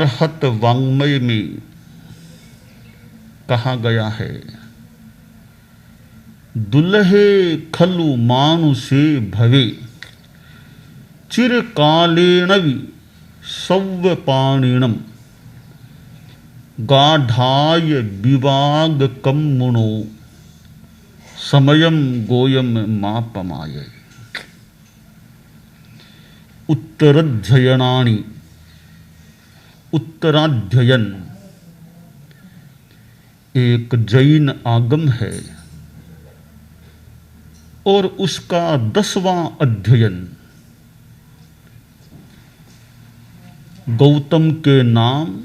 अरहत वाङ्मय में कहा गया है, दुल्हे खलु मानुषे भवे चिरकालेनवि सव्यपाणिनम गाढ़ाय विवाग कम्मुणो समयम गोयम मापमाय। उत्तराध्ययनानि, उत्तराध्ययन एक जैन आगम है और उसका 10वां अध्ययन गौतम के नाम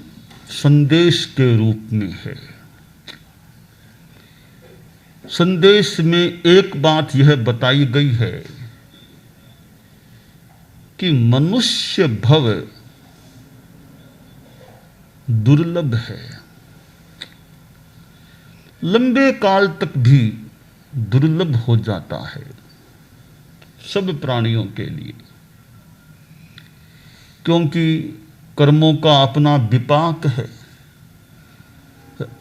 संदेश के रूप में है। संदेश में एक बात यह बताई गई है कि मनुष्य भव दुर्लभ है, लंबे काल तक भी दुर्लभ हो जाता है सब प्राणियों के लिए, क्योंकि कर्मों का अपना विपाक है।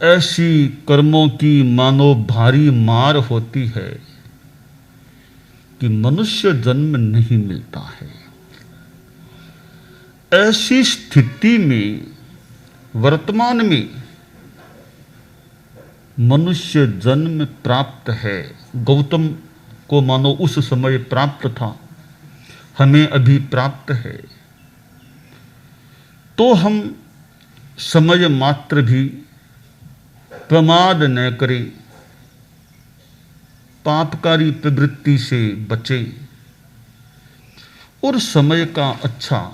ऐसी कर्मों की मानो भारी मार होती है कि मनुष्य जन्म नहीं मिलता है। ऐसी स्थिति में वर्तमान में मनुष्य जन्म प्राप्त है। गौतम को मानो उस समय प्राप्त था, हमें अभी प्राप्त है, तो हम समय मात्र भी प्रमाद न करें, पापकारी प्रवृत्ति से बचें और समय का अच्छा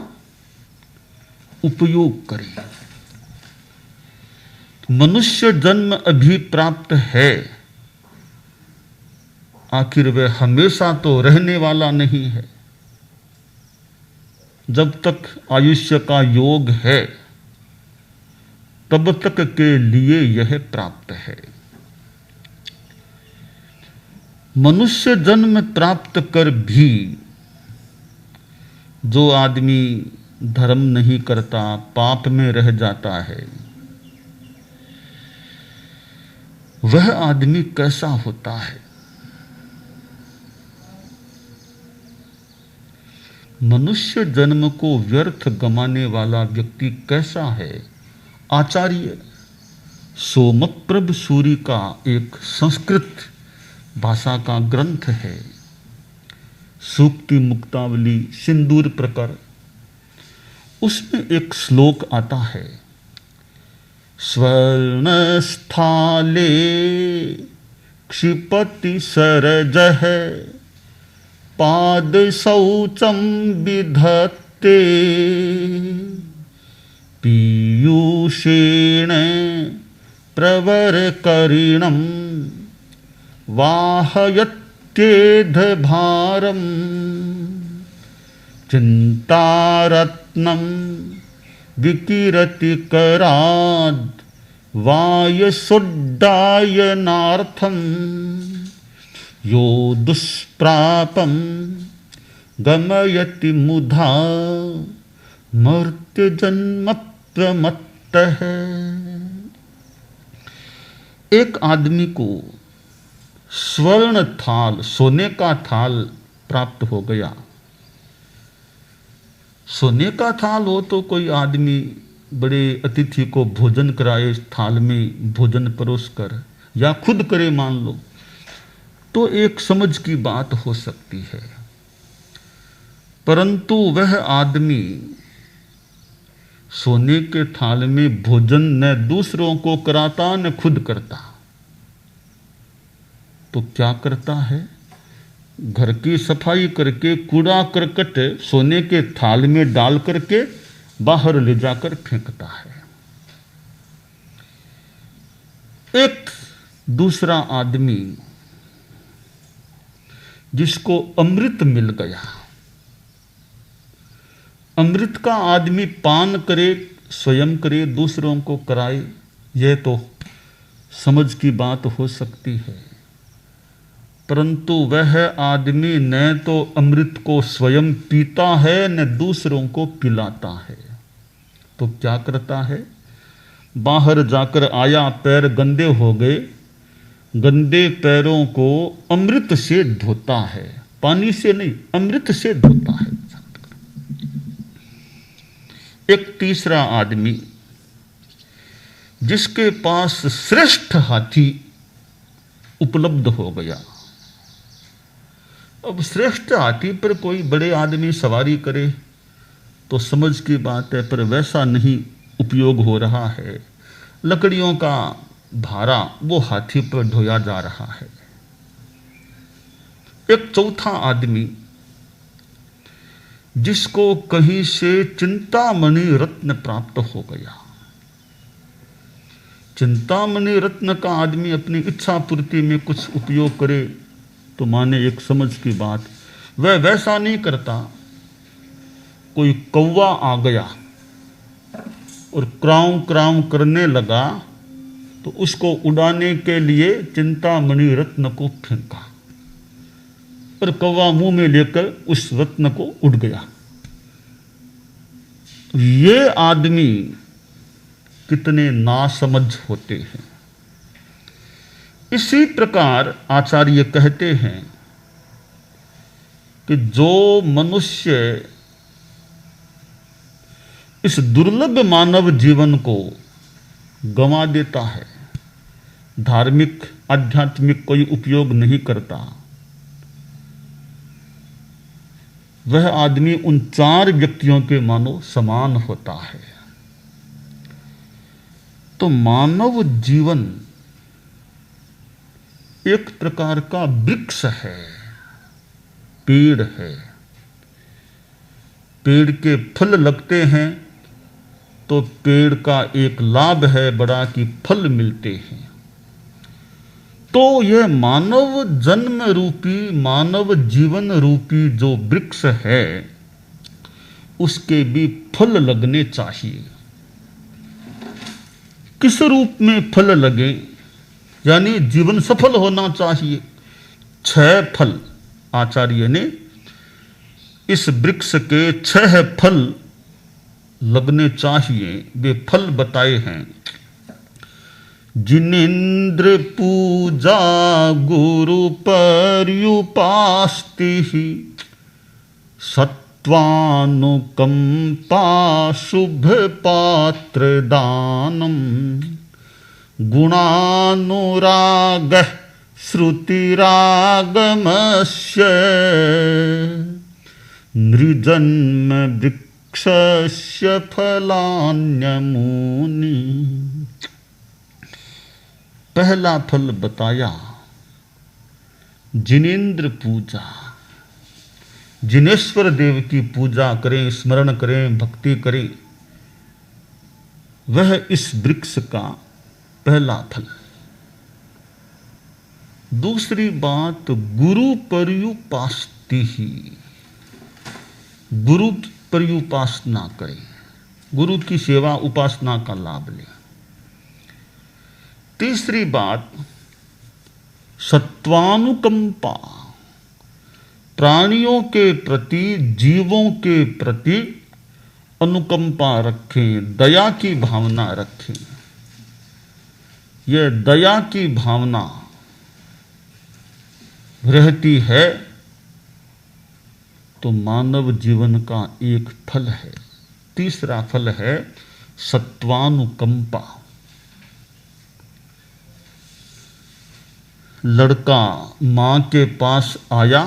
उपयोग करें। मनुष्य जन्म अभी प्राप्त है, आखिर वह हमेशा तो रहने वाला नहीं है। जब तक आयुष्य का योग है तब तक के लिए यह प्राप्त है। मनुष्य जन्म प्राप्त कर भी जो आदमी धर्म नहीं करता, पाप में रह जाता है, वह आदमी कैसा होता है? मनुष्य जन्म को व्यर्थ गमाने वाला व्यक्ति कैसा है? आचार्य सोमप्रभ सूरि का एक संस्कृत भाषा का ग्रंथ है, सूक्ति मुक्तावली सिंदूर प्रकर, उसमें एक श्लोक आता है, स्वर्णस्थाले क्षिपति सरजः पाद शौचम विधत्ते पीयूषेण प्रवरकरिणं वाहयत्येध भारम चिन्तारत्नं विकिरति कराद् वायसुड्डायनार्थं यो दुष्प्रापं गमयति मुधा मर्त्यजन्म प्रमत्तः। एक आदमी को स्वर्ण थाल, सोने का थाल प्राप्त हो गया। सोने का थाल हो तो कोई आदमी बड़े अतिथि को भोजन कराए, थाल में भोजन परोस कर, या खुद करे मान लो, तो एक समझ की बात हो सकती है। परंतु वह आदमी सोने के थाल में भोजन न दूसरों को कराता न खुद करता, तो क्या करता है? घर की सफाई करके कूड़ा करकट सोने के थाल में डाल करके बाहर ले जाकर फेंकता है। एक दूसरा आदमी जिसको अमृत मिल गया, अमृत का आदमी पान करे, स्वयं करे, दूसरों को कराए, यह तो समझ की बात हो सकती है। परंतु वह आदमी न तो अमृत को स्वयं पीता है न दूसरों को पिलाता है। तो क्या करता है? बाहर जाकर आया, पैर गंदे हो गए, गंदे पैरों को अमृत से धोता है, पानी से नहीं, अमृत से धोता है। एक तीसरा आदमी जिसके पास श्रेष्ठ हाथी उपलब्ध हो गया। अब श्रेष्ठ हाथी पर कोई बड़े आदमी सवारी करे तो समझ की बात है, पर वैसा नहीं उपयोग हो रहा है। लकड़ियों का भारा वो हाथी पर ढोया जा रहा है। एक चौथा आदमी जिसको कहीं से चिंतामणि रत्न प्राप्त हो गया। चिंतामणि रत्न का आदमी अपनी इच्छा पूर्ति में कुछ उपयोग करे तो माने एक समझ की बात, वह वैसा नहीं करता। कोई कौवा आ गया और क्राउं क्राउं करने लगा तो उसको उड़ाने के लिए चिंतामणि रत्न को फेंका और कौवा मुंह में लेकर उस रत्न को उड़ गया। ये आदमी कितने नासमझ होते हैं। इसी प्रकार आचार्य कहते हैं कि जो मनुष्य इस दुर्लभ मानव जीवन को गंवा देता है, धार्मिक आध्यात्मिक कोई उपयोग नहीं करता, वह आदमी उन 4 व्यक्तियों के मानो समान होता है। तो मानव जीवन एक प्रकार का वृक्ष है, पेड़ है। पेड़ के फल लगते हैं तो पेड़ का एक लाभ है बड़ा कि फल मिलते हैं। तो यह मानव जन्म रूपी, मानव जीवन रूपी जो वृक्ष है, उसके भी फल लगने चाहिए। किस रूप में फल लगे? यानी जीवन सफल होना चाहिए। 6 फल आचार्य ने इस वृक्ष के 6 फल लगने चाहिए। वे फल बताए हैं। जिनेन्द्र पूजा गुरु पर्युपास्ति, सत्वानुकंपा शुभ पात्र दानम, गुणानुराग श्रुतिरागमस्य, नृजन्म वृक्षस्य फलान्यमूनि। पहला फल बताया जिनेन्द्र पूजा। जिनेश्वर देव की पूजा करें, स्मरण करें, भक्ति करें, वह इस वृक्ष का पहला फल। दूसरी बात, गुरु पर्युपास्ति ही, गुरु पर्युपासना करें, गुरु की सेवा उपासना का लाभ लें। तीसरी बात, सत्वानुकंपा, प्राणियों के प्रति, जीवों के प्रति अनुकंपा रखें, दया की भावना रखें। यह दया की भावना रहती है तो मानव जीवन का एक फल है। तीसरा फल है सत्वानुकंपा। लड़का मां के पास आया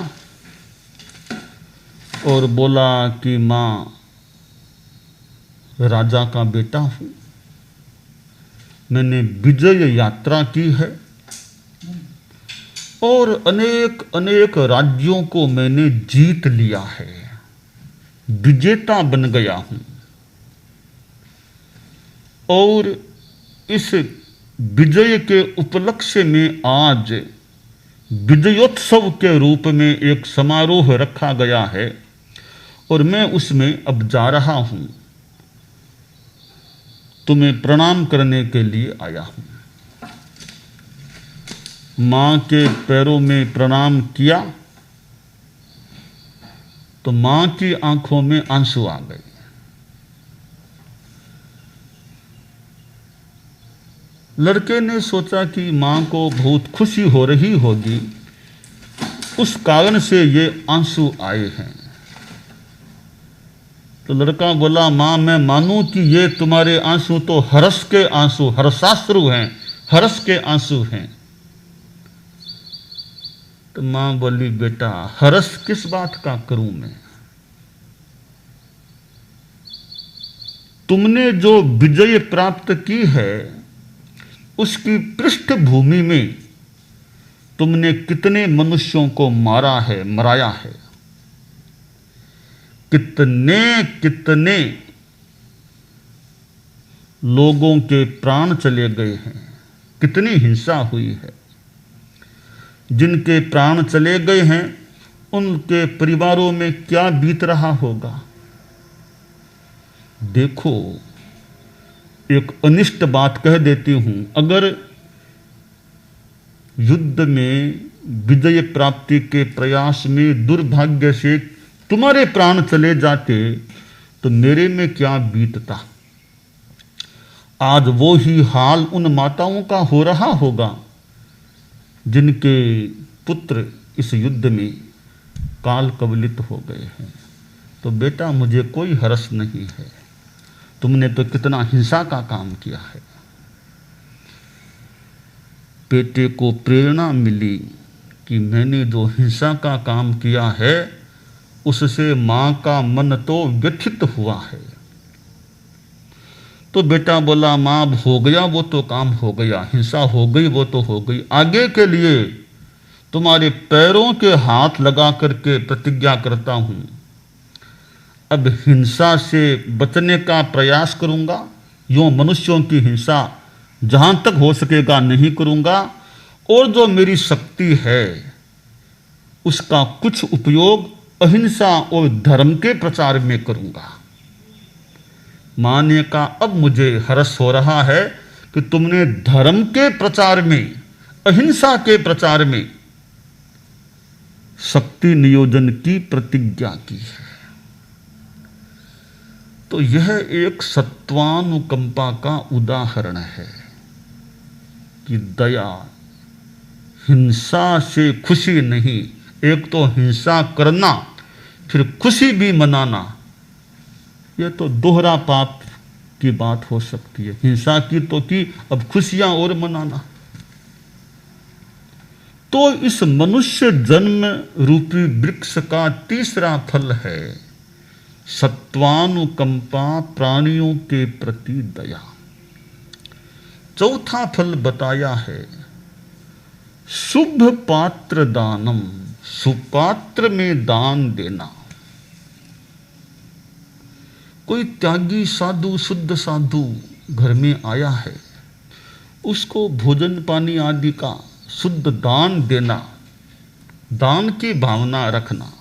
और बोला कि मां, राजा का बेटा हूं, मैंने विजय यात्रा की है और अनेक अनेक राज्यों को मैंने जीत लिया है, विजेता बन गया हूं। और इस विजय के उपलक्ष्य में आज विजयोत्सव के रूप में एक समारोह रखा गया है और मैं उसमें अब जा रहा हूं, तुम्हें प्रणाम करने के लिए आया हूं। मां के पैरों में प्रणाम किया तो मां की आंखों में आंसू आ गए। लड़के ने सोचा कि माँ को बहुत खुशी हो रही होगी, उस कारण से ये आंसू आए हैं। तो लड़का बोला, माँ मैं मानूं कि ये तुम्हारे आंसू तो हर्ष के आंसू, हर्षाश्रु हैं, हर्ष के आंसू हैं। तो माँ बोली, बेटा हर्ष किस बात का करूं मैं? तुमने जो विजय प्राप्त की है उसकी पृष्ठभूमि में तुमने कितने मनुष्यों को मारा है, मराया है, कितने कितने लोगों के प्राण चले गए हैं, कितनी हिंसा हुई है। जिनके प्राण चले गए हैं उनके परिवारों में क्या बीत रहा होगा। देखो, एक अनिष्ट बात कह देती हूं, अगर युद्ध में विजय प्राप्ति के प्रयास में दुर्भाग्य से तुम्हारे प्राण चले जाते तो मेरे में क्या बीतता। आज वो ही हाल उन माताओं का हो रहा होगा जिनके पुत्र इस युद्ध में काल कवलित हो गए हैं। तो बेटा मुझे कोई हर्ष नहीं है, तुमने तो कितना हिंसा का काम किया है। बेटे को प्रेरणा मिली कि मैंने जो हिंसा का काम किया है उससे माँ का मन तो व्यथित हुआ है। तो बेटा बोला, माँ अब हो गया वो तो काम हो गया, हिंसा हो गई वो तो हो गई, आगे के लिए तुम्हारे पैरों के हाथ लगा करके प्रतिज्ञा करता हूँ, अब हिंसा से बचने का प्रयास करूँगा, यूँ मनुष्यों की हिंसा जहाँ तक हो सकेगा नहीं करूँगा, और जो मेरी शक्ति है उसका कुछ उपयोग अहिंसा और धर्म के प्रचार में करूँगा। माँ ने कहा, अब मुझे हर्ष हो रहा है कि तुमने धर्म के प्रचार में, अहिंसा के प्रचार में शक्ति नियोजन की प्रतिज्ञा की है। तो यह एक सत्वानुकंपा का उदाहरण है कि दया, हिंसा से खुशी नहीं, एक तो हिंसा करना फिर खुशी भी मनाना, यह तो दोहरा पाप की बात हो सकती है। हिंसा की तो की, अब खुशियां और मनाना। तो इस मनुष्य जन्म रूपी वृक्ष का तीसरा फल है सत्वानुकंपा, प्राणियों के प्रति दया। चौथा फल बताया है शुभ पात्र दानम, सुपात्र में दान देना। कोई त्यागी साधु, शुद्ध साधु घर में आया है, उसको भोजन पानी आदि का शुद्ध दान देना, दान की भावना रखना।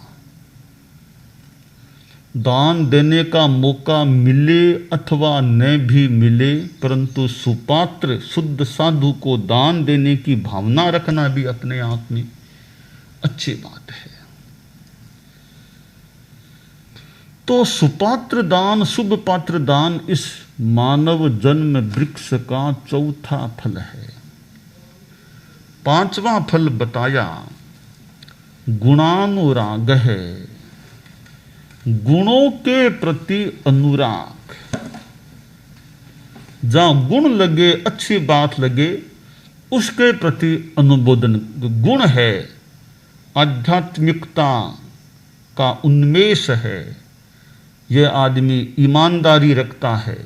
दान देने का मौका मिले अथवा न भी मिले, परंतु सुपात्र शुद्ध साधु को दान देने की भावना रखना भी अपने आप में अच्छी बात है। तो सुपात्र दान, शुभ पात्र दान इस मानव जन्म वृक्ष का चौथा फल है। पांचवा फल बताया गुणानुराग है, गुणों के प्रति अनुराग। जहां गुण लगे, अच्छी बात लगे, उसके प्रति अनुमोदन। गुण है, आध्यात्मिकता का उन्मेष है, यह आदमी ईमानदारी रखता है,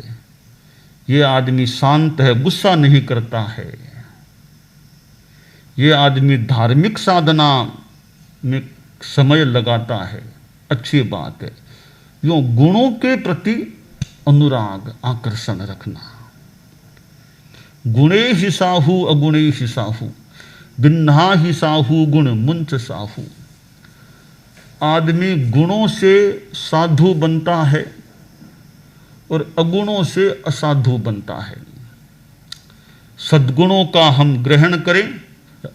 यह आदमी शांत है, गुस्सा नहीं करता है, यह आदमी धार्मिक साधना में समय लगाता है, अच्छी बात है। यूँ गुणों के प्रति अनुराग, आकर्षण रखना। गुणे ही साहू अगुणे ही साहू, बिन्हा ही साहू गुण मुंच साहू। आदमी गुणों से साधु बनता है और अगुणों से असाधु बनता है। सद्गुणों का हम ग्रहण करें,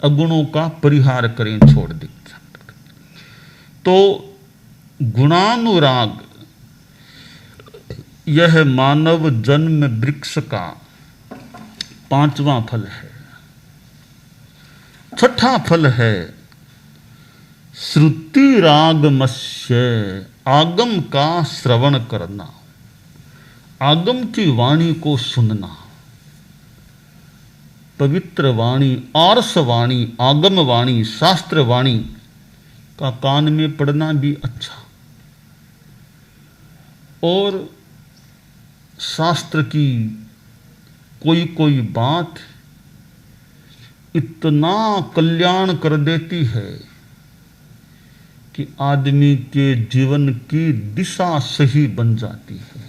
अगुणों का परिहार करें, छोड़ दें। तो गुणानुराग यह मानव जन्म वृक्ष का पांचवा फल है। छठा फल है श्रुति रागमस्य, आगम का श्रवण करना, आगम की वाणी को सुनना। पवित्र वाणी, आर्ष वाणी, आगम वाणी, शास्त्र वाणी का कान में पढ़ना भी अच्छा, और शास्त्र की कोई कोई बात इतना कल्याण कर देती है कि आदमी के जीवन की दिशा सही बन जाती है।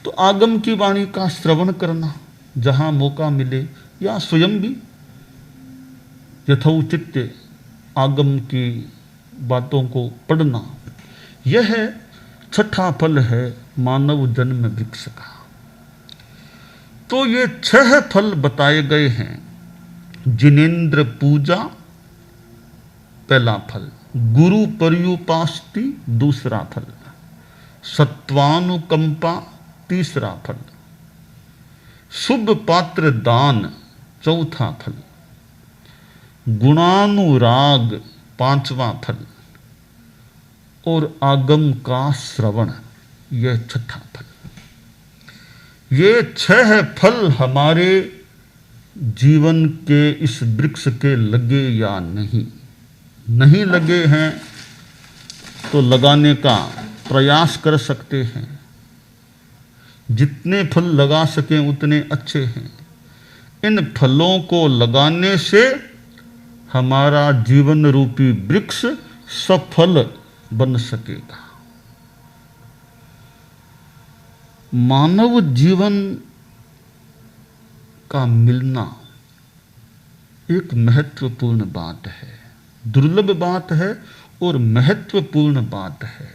तो आगम की वाणी का श्रवण करना जहां मौका मिले, या स्वयं भी यथोचित आगम की बातों को पढ़ना, यह छठा फल है मानव जन्म वृक्ष का। तो ये 6 फल बताए गए हैं। जिनेन्द्र पूजा पहला फल, गुरु पर्युपास्ति दूसरा फल, सत्वानुकंपा तीसरा फल, शुभ पात्र दान चौथा फल, गुणानुराग पांचवा फल, और आगम का श्रवण यह छठा फल। ये 6 फल हमारे जीवन के इस वृक्ष के लगे या नहीं लगे हैं तो लगाने का प्रयास कर सकते हैं। जितने फल लगा सकें उतने अच्छे हैं। इन फलों को लगाने से हमारा जीवन रूपी वृक्ष सफल बन सकेगा। मानव जीवन का मिलना एक महत्वपूर्ण बात है, दुर्लभ बात है और महत्वपूर्ण बात है।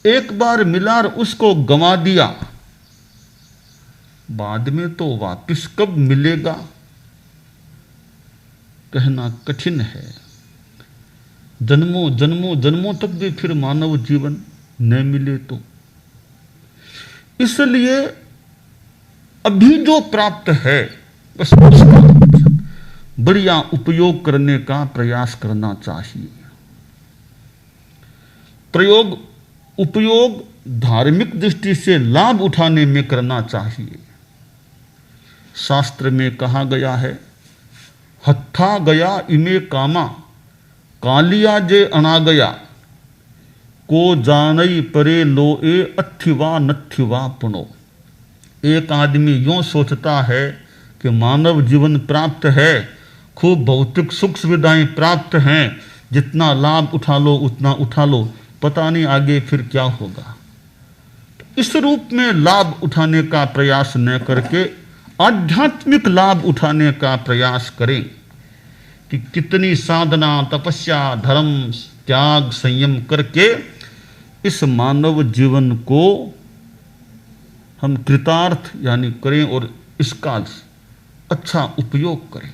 एक बार मिला और उसको गंवा दिया, बाद में तो वापिस कब मिलेगा कहना कठिन है। जन्मों जन्मों जन्मों तक भी फिर मानव जीवन न मिले तो, इसलिए अभी जो प्राप्त है बस उसका बढ़िया उपयोग करने का प्रयास करना चाहिए। उपयोग धार्मिक दृष्टि से लाभ उठाने में करना चाहिए। शास्त्र में कहा गया है, हत्था गया इमे कामा, कालिया जे अना गया, को जानई परे लोए अथिवा नथिवा पुनो। एक आदमी यूं सोचता है कि मानव जीवन प्राप्त है, खूब भौतिक सुख सुविधाएं प्राप्त हैं, जितना लाभ उठा लो उतना उठा लो, पता नहीं आगे फिर क्या होगा। इस रूप में लाभ उठाने का प्रयास न करके आध्यात्मिक लाभ उठाने का प्रयास करें कि कितनी साधना, तपस्या, धर्म, त्याग, संयम करके इस मानव जीवन को हम कृतार्थ यानी करें और इसका अच्छा उपयोग करें।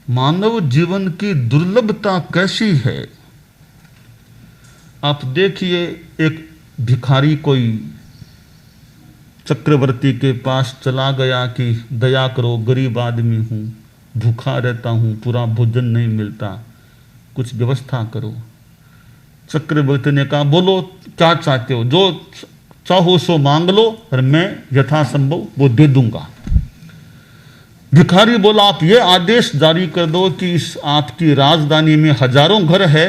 मानव जीवन की दुर्लभता कैसी है आप देखिए। एक भिखारी कोई चक्रवर्ती के पास चला गया कि दया करो, गरीब आदमी हूँ, भूखा रहता हूँ, पूरा भोजन नहीं मिलता, कुछ व्यवस्था करो। चक्रवर्ती ने कहा, बोलो क्या चाहते हो, जो चाहो सो मांग लो और मैं यथासंभव वो दे दूंगा। भिखारी बोला, आप ये आदेश जारी कर दो कि इस आपकी राजधानी में हजारों घर है,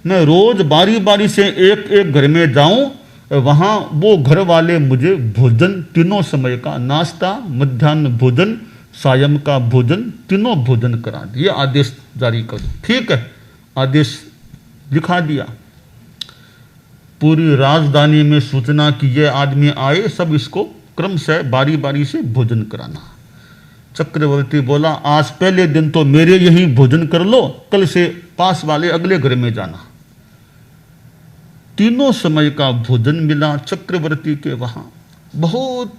मैं रोज बारी बारी से एक एक घर में जाऊं, वहां वो घर वाले मुझे भोजन, तीनों समय का नाश्ता, मध्याह्न भोजन, सायं का भोजन, तीनों भोजन करा दिए, आदेश जारी कर दो। ठीक है, आदेश लिखा दिया। पूरी राजधानी में सूचना कि ये आदमी आए, सब इसको क्रम से बारी बारी से भोजन कराना। चक्रवर्ती बोला, आज पहले दिन तो मेरे यहीं भोजन कर लो, कल से पास वाले अगले घर में जाना। तीनों समय का भोजन मिला चक्रवर्ती के वहां, बहुत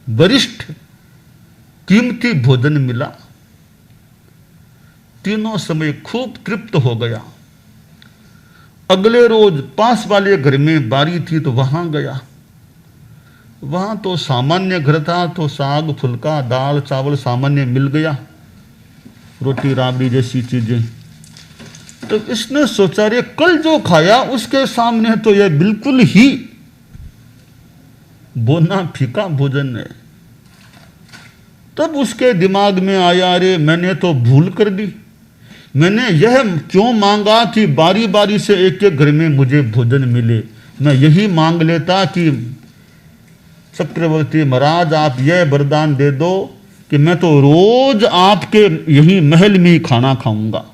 वरिष्ठ कीमती भोजन मिला। तीनों समय खूब तृप्त हो गया अगले रोज पास वाले घर में बारी थी तो वहां गया। वहां तो सामान्य घर था, तो साग फुल्का दाल चावल सामान्य मिल गया, रोटी राबड़ी जैसी चीजें। तो इसने सोचा रे कल जो खाया उसके सामने तो यह बिल्कुल ही बोना फीका भोजन है। तब उसके दिमाग में आया, रे मैंने तो भूल कर दी, मैंने यह क्यों मांगा कि बारी बारी से एक एक घर में मुझे भोजन मिले। मैं यही मांग लेता कि चक्रवर्ती महाराज आप यह वरदान दे दो कि मैं तो रोज आपके यही महल में ही खाना खाऊंगा।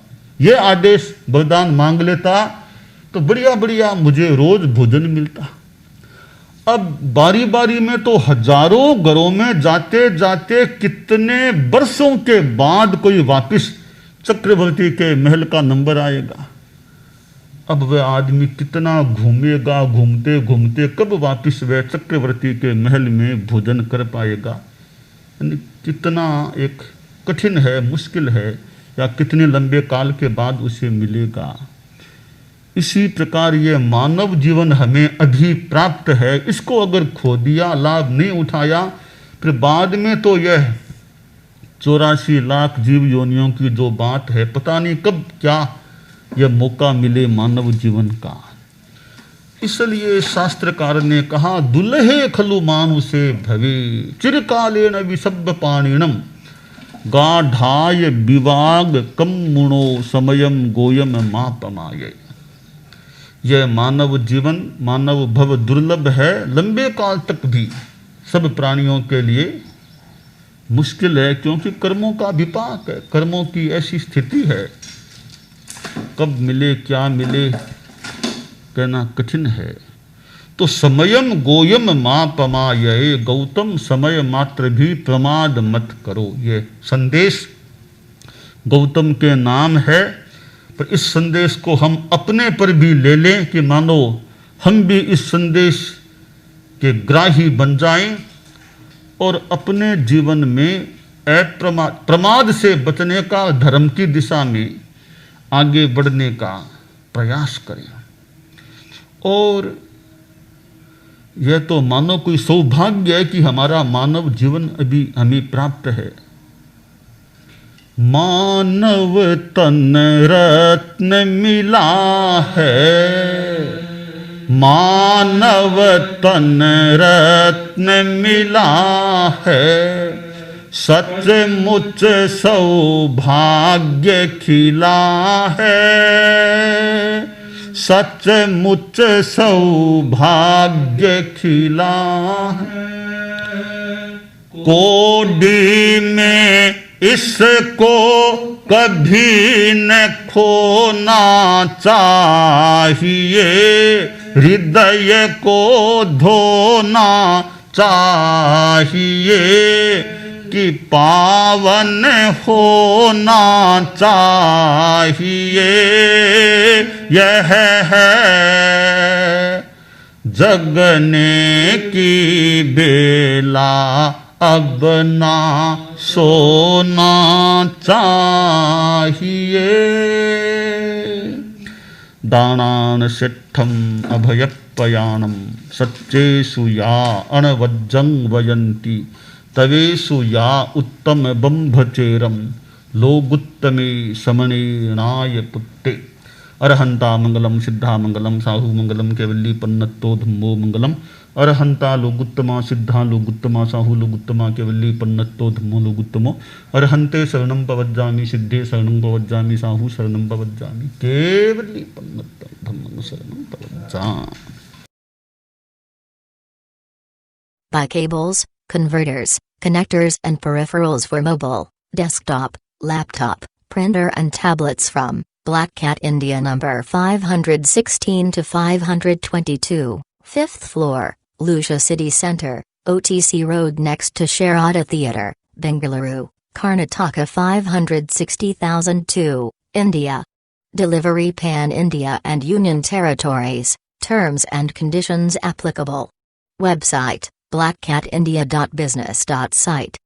यह आदेश वरदान मांग लेता तो बढ़िया बढ़िया मुझे रोज भोजन मिलता। अब बारी बारी में तो हजारों घरों में जाते जाते कितने वर्षों के बाद कोई वापिस चक्रवर्ती के महल का नंबर आएगा। अब वह आदमी कितना घूमेगा, घूमते घूमते कब वापिस वह चक्रवर्ती के महल में भोजन कर पाएगा। कितना एक कठिन है, मुश्किल है, या कितने लंबे काल के बाद उसे मिलेगा। इसी प्रकार ये मानव जीवन हमें अभी प्राप्त है, इसको अगर खो दिया, लाभ नहीं उठाया, फिर बाद में तो यह 84 लाख जीव योनियों की जो बात है, पता नहीं कब क्या यह मौका मिले मानव जीवन का। इसलिए शास्त्रकार ने कहा, दुल्हे खलु मानुषे भवे चिरकालेन विसभ्य पाणिनम गाढ़ाय विवाग कम्मुणो समयम गोयम मापमाये। यह मानव जीवन, मानव भव दुर्लभ है, लंबे काल तक भी सब प्राणियों के लिए मुश्किल है, क्योंकि कर्मों का विपाक है, कर्मों की ऐसी स्थिति है, कब मिले क्या मिले कहना कठिन है। तो समयम गोयम मापमाये, गौतम समय मात्र भी प्रमाद मत करो। ये संदेश गौतम के नाम है, पर इस संदेश को हम अपने पर भी ले लें कि मानो हम भी इस संदेश के ग्राही बन जाएं और अपने जीवन में प्रमाद से बचने का, धर्म की दिशा में आगे बढ़ने का प्रयास करें। और यह तो मानो कोई सौभाग्य है कि हमारा मानव जीवन अभी हमें प्राप्त है। मानव तन रत्न मिला है, मानव तन रत्न मिला है, सचमुच सौभाग्य खिला है, सचमुच सौभाग्य खिला है। कोडी में इसको कभी न खोना चाहिए, हृदय को धोना चाहिए, कि पावन होना चाहिए। यह है जगने की बेला, अब ना सोना चाहिए। दानान सिद्धम अभयपयानम सच्चेषु या अणवज्जं वयन्ति, तवेषु या उत्तम बंभचेरम लोगुत्तमे समणेनाय पुत्ते। अरहंता मंगलम सिद्धा मंगलम साहु मंगलम केवली पन्नतो धम्मो मंगलम। अरहंता लोगुत्तमा सिद्धा लोगुत्तमा साहु लोगुत्तमा केवली पन्नतो धम्मो लोगुत्तमो। अरहंते शरणं पवज्जामि सिद्धे शरणं पवज्जामि साहु शरणं पवज्जामि केवली पन्नतो धम्मं शरणं पवज्जामि। By cables, converters, connectors and peripherals for mobile, desktop, laptop, printer and tablets from Black Cat India number 516 to 522, 5th floor, Lucia City Centre, OTC Road next to Sharada Theatre, Bengaluru, Karnataka 560,002, India. Delivery pan-India and Union Territories, terms and conditions applicable. Website blackcatindia.business.site